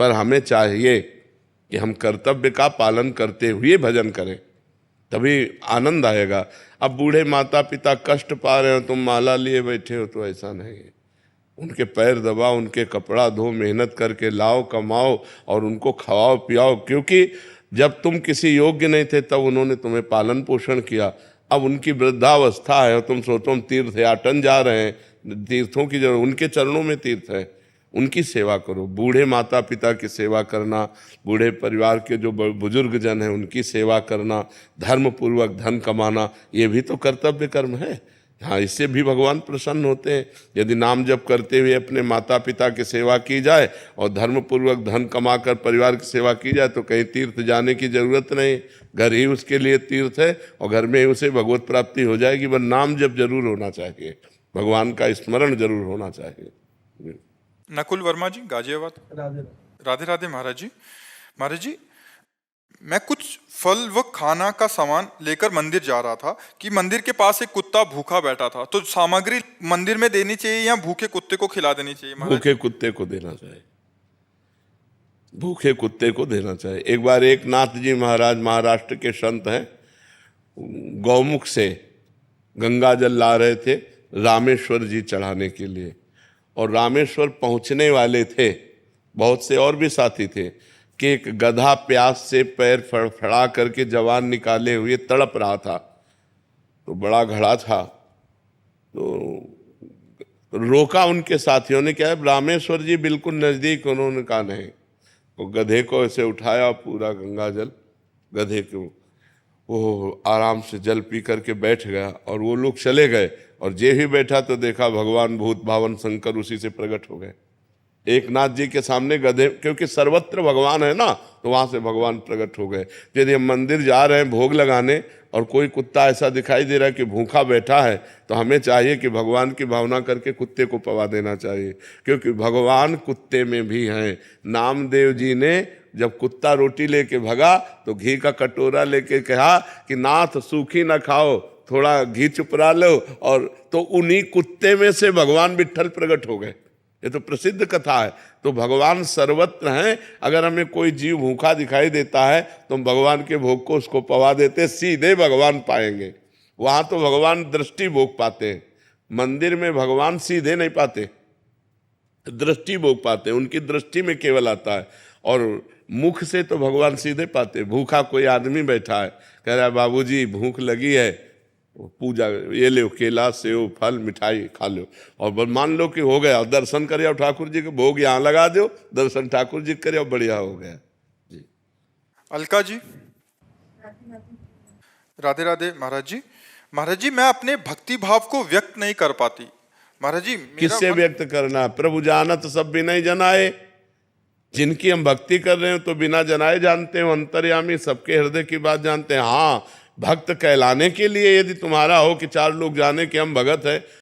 पर हमें चाहिए कि हम कर्तव्य का पालन करते हुए भजन करें, तभी आनंद आएगा। अब बूढ़े माता पिता कष्ट पा रहे हो, तुम माला लिए बैठे हो, तो ऐसा नहीं है। उनके पैर दबाओ, उनके कपड़ा धो, मेहनत करके लाओ, कमाओ और उनको खवाओ पियाओ, क्योंकि जब तुम किसी योग्य नहीं थे तब उन्होंने तुम्हें पालन पोषण किया। अब उनकी वृद्धावस्था है और तुम सोचो हम तीर्थ याटन जा रहे हैं, तीर्थों की जरूरत, उनके चरणों में तीर्थ है, उनकी सेवा करो। बूढ़े माता पिता की सेवा करना, बूढ़े परिवार के जो बुजुर्ग जन हैं उनकी सेवा करना, धर्म पूर्वक धन कमाना, ये भी तो कर्तव्य कर्म है। हाँ, इससे भी भगवान प्रसन्न होते हैं। यदि नाम जप करते हुए अपने माता पिता की सेवा की जाए और धर्म पूर्वक धन कमाकर परिवार की सेवा की जाए तो कहीं तीर्थ जाने की जरूरत नहीं, घर ही उसके लिए तीर्थ है और घर में ही उसे भगवत प्राप्ति हो जाएगी। वह नाम जप जरूर होना चाहिए, भगवान का स्मरण जरूर होना चाहिए। नकुल वर्मा जी, गाजियाबाद। राधे राधे महाराज जी। महाराज जी, मैं कुछ फल व खाना का सामान लेकर मंदिर जा रहा था कि मंदिर के पास एक कुत्ता भूखा बैठा था, तो सामग्री मंदिर में देनी चाहिए या भूखे कुत्ते को खिला देनी चाहिए? भूखे कुत्ते को देना चाहिए, भूखे कुत्ते को देना चाहिए। एक बार एक नाथ जी महाराज, महाराष्ट्र के संत हैं, गौमुख से गंगा जल ला रहे थे रामेश्वर जी चढ़ाने के लिए, और रामेश्वर पहुंचने वाले थे, बहुत से और भी साथी थे, कि एक गधा प्यास से पैर फड़फड़ा करके जवान निकाले हुए तड़प रहा था। तो बड़ा घड़ा था, तो रोका उनके साथियों ने, क्या रामेश्वर जी बिल्कुल नजदीक, उन्होंने कहा नहीं। तो गधे को ऐसे उठाया, पूरा गंगा जल गधे को, वो आराम से जल पी करके बैठ गया और वो लोग चले गए। और जे ही बैठा तो देखा भगवान भूत भावन शंकर उसी से प्रकट हो गए। एक नाथ जी के सामने गधे, क्योंकि सर्वत्र भगवान है ना, तो वहां से भगवान प्रकट हो गए। यदि हम मंदिर जा रहे हैं भोग लगाने और कोई कुत्ता ऐसा दिखाई दे रहा है कि भूखा बैठा है, तो हमें चाहिए कि भगवान की भावना करके कुत्ते को पवा देना चाहिए, क्योंकि भगवान कुत्ते में भी हैं। नामदेव जी ने जब कुत्ता रोटी लेके भगा तो घी का कटोरा लेके कहा कि नाथ सूखी ना खाओ, थोड़ा घी चुपरा लो, और तो उन्हीं कुत्ते में से भगवान विट्ठल प्रकट हो गए। ये तो प्रसिद्ध कथा है। तो भगवान सर्वत्र हैं। अगर हमें कोई जीव भूखा दिखाई देता है तो हम भगवान के भोग को उसको पवा देते, सीधे भगवान पाएंगे। वहां तो भगवान दृष्टि भोग पाते हैं, मंदिर में भगवान सीधे नहीं पाते, दृष्टि भोग पाते हैं, उनकी दृष्टि में केवल आता है। और मुख से तो भगवान सीधे पाते। भूखा कोई आदमी बैठा है, कह रहा है बाबूजी भूख लगी है, पूजा ये लो, केला सेव फल मिठाई खा लो, और मान लो कि हो गया, दर्शन करे और ठाकुर जी के भोग यहाँ लगा दो, दर्शन ठाकुर जी करे और बढ़िया हो गया जी। अलका जी, राधे राधे महाराज जी। महाराज जी, मैं अपने भक्ति भाव को व्यक्त नहीं कर पाती। महाराज जी, किससे व्यक्त करना? प्रभु जानत सब बिना जनाए। जिनकी हम भक्ति कर रहे हो तो बिना जनाए जानते हो, अंतर्यामी सबके हृदय की बात जानते हैं। हाँ, भक्त कहलाने के लिए यदि तुम्हारा हो कि चार लोग जाने कि हम भगत है,